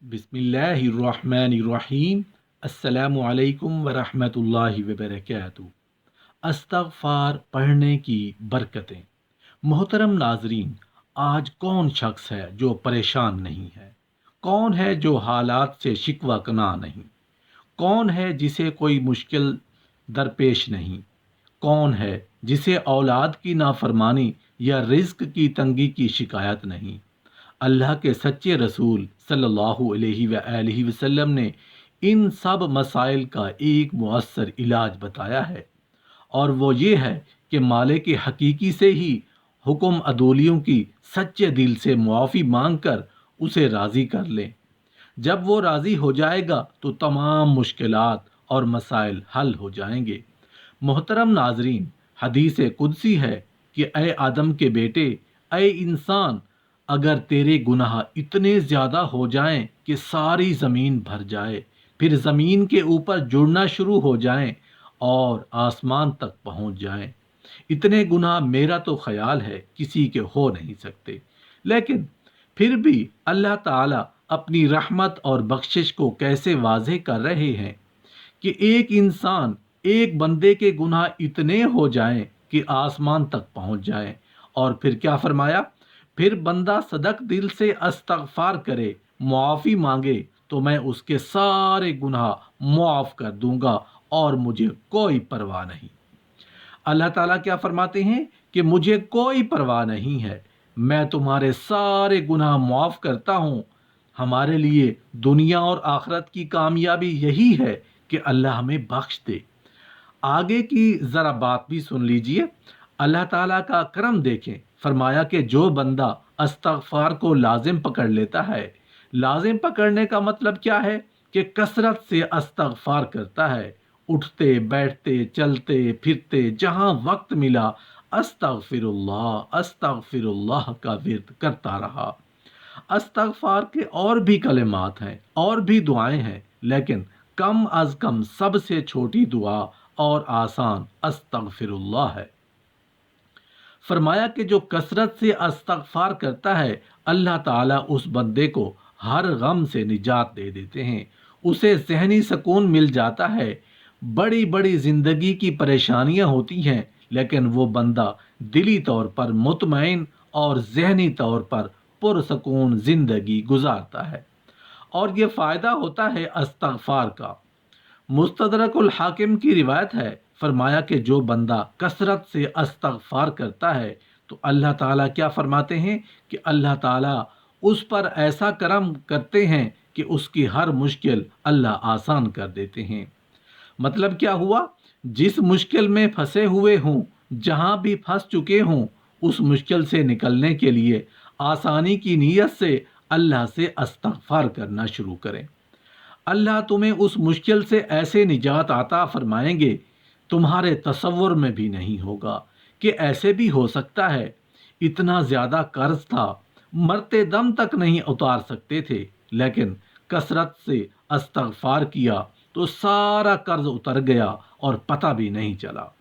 बिस्मिल्लाहिर्रहमानिर्रहीम। अस्सलामु अलैकुम वरहमतुल्लाहि वबरकातुहू। अस्तगफार पढ़ने की बरकतें। मोहतरम नाजरीन, आज कौन शख्स है जो परेशान नहीं है? कौन है जो हालात से शिकवा कना नहीं? कौन है जिसे कोई मुश्किल दरपेश नहीं? कौन है जिसे औलाद की नाफरमानी या रिज्क की तंगी की शिकायत नहीं? अल्लाह के सच्चे रसूल सल्लल्लाहु अलैहि वसल्लम ने इन सब मसाइल का एक मुअस्सर इलाज बताया है, और वो ये है कि मालिक हकीकी से ही हुक्म अदोलियों की सच्चे दिल से मुआफ़ी मांग कर उसे राज़ी कर लें। जब वो राज़ी हो जाएगा तो तमाम मुश्किलात और मसाइल हल हो जाएंगे। मोहतरम नाजरीन, हदीस कुदसी है कि ए आदम के बेटे, ए इंसान, अगर तेरे गुनाह इतने ज़्यादा हो जाएं कि सारी ज़मीन भर जाए, फिर ज़मीन के ऊपर जुड़ना शुरू हो जाएं और आसमान तक पहुंच जाएं, इतने गुनाह मेरा तो ख्याल है किसी के हो नहीं सकते। लेकिन फिर भी अल्लाह ताला अपनी रहमत और बख्शिश को कैसे वाज़ेह कर रहे हैं कि एक इंसान, एक बंदे के गुनाह इतने हो जाएं कि आसमान तक पहुंच जाएं। और फिर क्या फरमाया? फिर बंदा सदक दिल से अस्तगफार करे, मुआफ़ी मांगे, तो मैं उसके सारे गुनाह मुआफ़ कर दूंगा और मुझे कोई परवाह नहीं। अल्लाह ताला क्या फरमाते हैं कि मुझे कोई परवाह नहीं है, मैं तुम्हारे सारे गुनाह मुआफ़ करता हूँ। हमारे लिए दुनिया और आखिरत की कामयाबी यही है कि अल्लाह हमें बख्श दे। आगे की ज़रा बात भी सुन लीजिए। अल्लाह ताला का करम देखें। फरमाया कि जो बंदा अस्तगफार को लाजिम पकड़ लेता है, लाजिम पकड़ने का मतलब क्या है? कि कसरत से अस्तगफार करता है, उठते बैठते चलते फिरते जहाँ वक्त मिला अस्तगफिरुल्लाह अस्तगफिरुल्लाह का विर्द करता रहा। अस्तगफार के और भी कलिमात हैं और भी दुआएं हैं, लेकिन कम अज कम सबसे छोटी दुआ और आसान अस्तगफिरुल्लाह है। फरमाया कि जो कसरत से अस्तगफार करता है, अल्लाह ताला उस बंदे को हर गम से निजात दे देते हैं, उसे ज़हनी सुकून मिल जाता है। बड़ी बड़ी ज़िंदगी की परेशानियां होती हैं, लेकिन वो बंदा दिली तौर पर मुतमईन और ज़हनी तौर पर पुरसकून ज़िंदगी गुजारता है। और ये फ़ायदा होता है अस्तगफार का। मुस्तदरकुल हाकिम की रिवायत है, फरमाया कि जो बंदा कसरत से अस्तगफार करता है तो अल्लाह ताला क्या फरमाते हैं कि अल्लाह ताला उस पर ऐसा करम करते हैं कि उसकी हर मुश्किल अल्लाह आसान कर देते हैं। मतलब क्या हुआ? जिस मुश्किल में फंसे हुए हों, जहां भी फंस चुके हों, उस मुश्किल से निकलने के लिए आसानी की नीयत से अल्लाह से अस्तगफार करना शुरू करें। अल्लाह तुम्हें उस मुश्किल से ऐसे निजात आता फरमाएंगे, तुम्हारे तसव्वुर में भी नहीं होगा कि ऐसे भी हो सकता है। इतना ज़्यादा कर्ज था, मरते दम तक नहीं उतार सकते थे, लेकिन कसरत से अस्तगफार किया तो सारा कर्ज उतर गया और पता भी नहीं चला।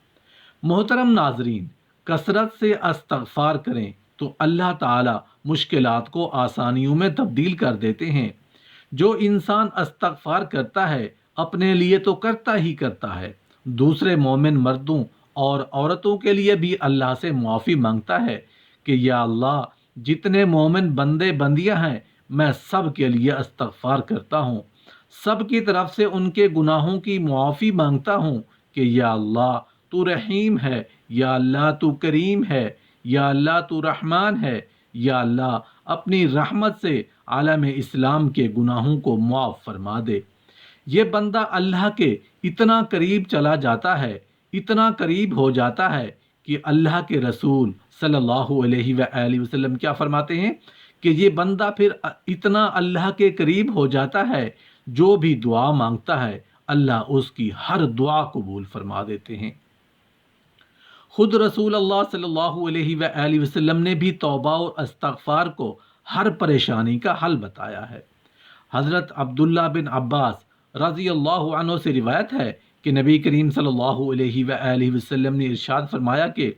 मोहतरम नाजरीन, कसरत से अस्तगफार करें तो अल्लाह ताला मुश्किलात को आसानियों में तब्दील कर देते हैं। जो इंसान अस्तगफार करता है, अपने लिए तो करता ही करता है, दूसरे मोमिन मर्दों और औरतों के लिए भी अल्लाह से मुआफ़ी मांगता है कि या अल्लाह, जितने मोमिन बंदे बंदियां हैं, मैं सब के लिए अस्तगफार करता हूँ, सब की तरफ से उनके गुनाहों की मुआफ़ी मांगता हूँ कि या अल्लाह, तू रहीम है, या अल्लाह तू करीम है, या अल्लाह तू रहमान है, या अल्लाह अपनी रहमत से आलम इस्लाम के गुनाहों को मुआफ़ फरमा दे। ये बंदा अल्लाह के इतना करीब चला जाता है, इतना करीब हो जाता है कि अल्लाह के रसूल सल्लल्लाहु अलैहि वसल्लम क्या फरमाते हैं कि ये बंदा फिर इतना अल्लाह के करीब हो जाता है, जो भी दुआ मांगता है अल्लाह उसकी हर दुआ कबूल फरमा देते हैं। खुद रसूल अल्लाह सल्लल्लाहु अलैहि वसल्लम ने भी तौबा और इस्तगफार को हर परेशानी का हल बताया है। हज़रत अब्दुल्ला बिन अब्बास रज़ी अल्लाह अन्हु से रिवायत है कि नबी करीम सल्लल्लाहु अलैहि वसल्लम ने इरशाद फरमाया कि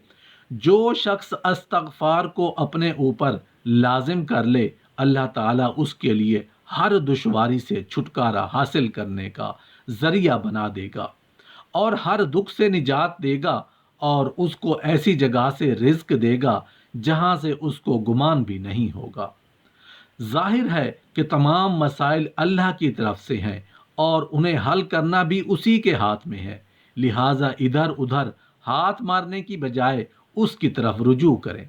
जो शख्स अस्तगफार को अपने ऊपर लाजिम कर ले, अल्लाह ताला उसके लिए ہر دشواری سے چھٹکارا حاصل کرنے کا ذریعہ بنا دے گا اور ہر دکھ سے نجات دے گا، اور اس کو ایسی جگہ سے رزق دے گا جہاں سے اس کو گمان بھی نہیں ہوگا۔ ظاہر ہے کہ تمام مسائل اللہ کی طرف سے ہیں اور انہیں حل کرنا بھی اسی کے ہاتھ میں ہے، لہٰذا ادھر ادھر ہاتھ مارنے کی بجائے اس کی طرف رجوع کریں،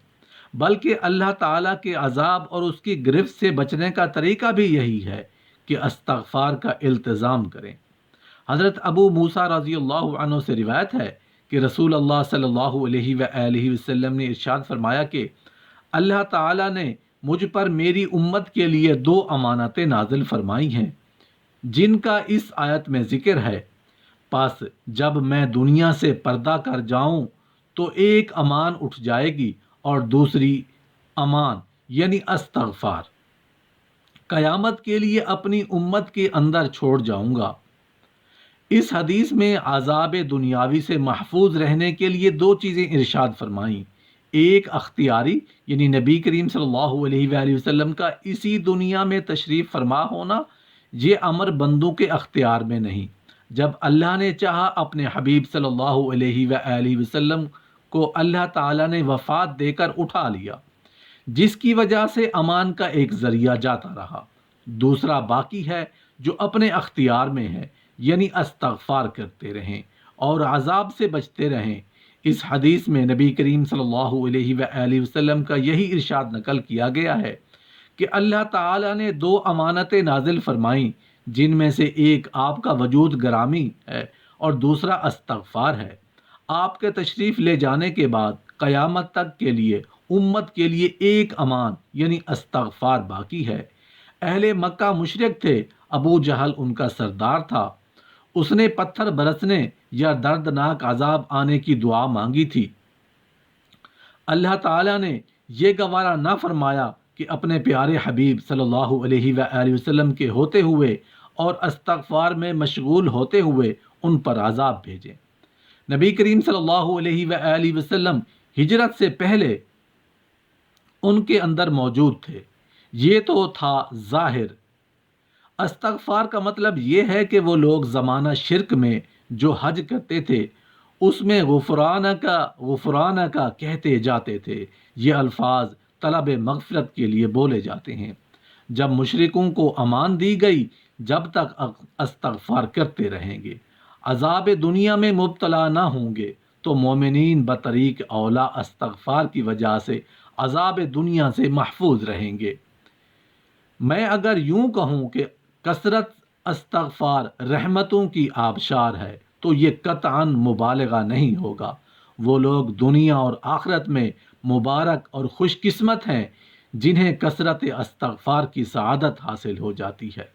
بلکہ اللہ تعالیٰ کے عذاب اور اس کی گرفت سے بچنے کا طریقہ بھی یہی ہے کہ استغفار کا التزام کریں۔ حضرت ابو موسیٰ رضی اللہ عنہ سے روایت ہے کہ رسول اللہ صلی اللہ علیہ وآلہ وسلم نے ارشاد فرمایا کہ اللہ تعالیٰ نے مجھ پر میری امت کے لیے 2 امانتیں نازل فرمائی ہیں جن کا اس آیت میں ذکر ہے، پس جب میں دنیا سے پردہ کر جاؤں تو ایک امان اٹھ جائے گی اور دوسری امان یعنی استغفار قیامت کے لیے اپنی امت کے اندر چھوڑ جاؤں گا۔ اس حدیث میں عذاب دنیاوی سے محفوظ رہنے کے لیے 2 چیزیں ارشاد فرمائیں، ایک اختیاری یعنی نبی کریم صلی اللہ علیہ وآلہ وسلم کا اسی دنیا میں تشریف فرما ہونا، یہ امر بندوں کے اختیار میں نہیں، جب اللہ نے چاہا اپنے حبیب صلی اللہ علیہ وآلہ وسلم کو اللہ تعالیٰ نے وفات دے کر اٹھا لیا، جس کی وجہ سے امان کا ایک ذریعہ جاتا رہا۔ دوسرا باقی ہے جو اپنے اختیار میں ہے، یعنی استغفار کرتے رہیں اور عذاب سے بچتے رہیں۔ اس حدیث میں نبی کریم صلی اللہ علیہ وآلہ وسلم کا یہی ارشاد نقل کیا گیا ہے کہ اللہ تعالیٰ نے 2 امانتیں نازل فرمائیں جن میں سے ایک آپ کا وجود گرامی ہے اور دوسرا استغفار ہے۔ آپ کے تشریف لے جانے کے بعد قیامت تک کے لیے امت کے لیے ایک امان یعنی استغفار باقی ہے۔ اہل مکہ مشرک تھے، ابو جہل ان کا سردار تھا، اس نے پتھر برسنے یا دردناک عذاب آنے کی دعا مانگی تھی۔ اللہ تعالیٰ نے یہ گوارا نہ فرمایا کہ اپنے پیارے حبیب صلی اللہ علیہ وآلہ وسلم کے ہوتے ہوئے اور استغفار میں مشغول ہوتے ہوئے ان پر عذاب بھیجیں۔ نبی کریم صلی اللہ علیہ وآلہ وسلم ہجرت سے پہلے ان کے اندر موجود تھے، یہ تو تھا ظاہر۔ استغفار کا مطلب یہ ہے کہ وہ لوگ زمانہ شرک میں جو حج کرتے تھے اس میں غفرانہ کا کہتے جاتے تھے، یہ الفاظ طلب مغفرت کے لیے بولے جاتے ہیں۔ جب مشرکوں کو امان دی گئی جب تک استغفار کرتے رہیں گے، عذاب دنیا میں مبتلا نہ ہوں گے، تو مومنین بطریق اولا استغفار کی وجہ سے عذاب دنیا سے محفوظ رہیں گے۔ میں اگر یوں کہوں کہ کثرت استغفار رحمتوں کی آبشار ہے تو یہ قطعاً مبالغہ نہیں ہوگا۔ وہ لوگ دنیا اور آخرت میں مبارک اور خوش قسمت ہیں جنہیں کثرت استغفار کی سعادت حاصل ہو جاتی ہے۔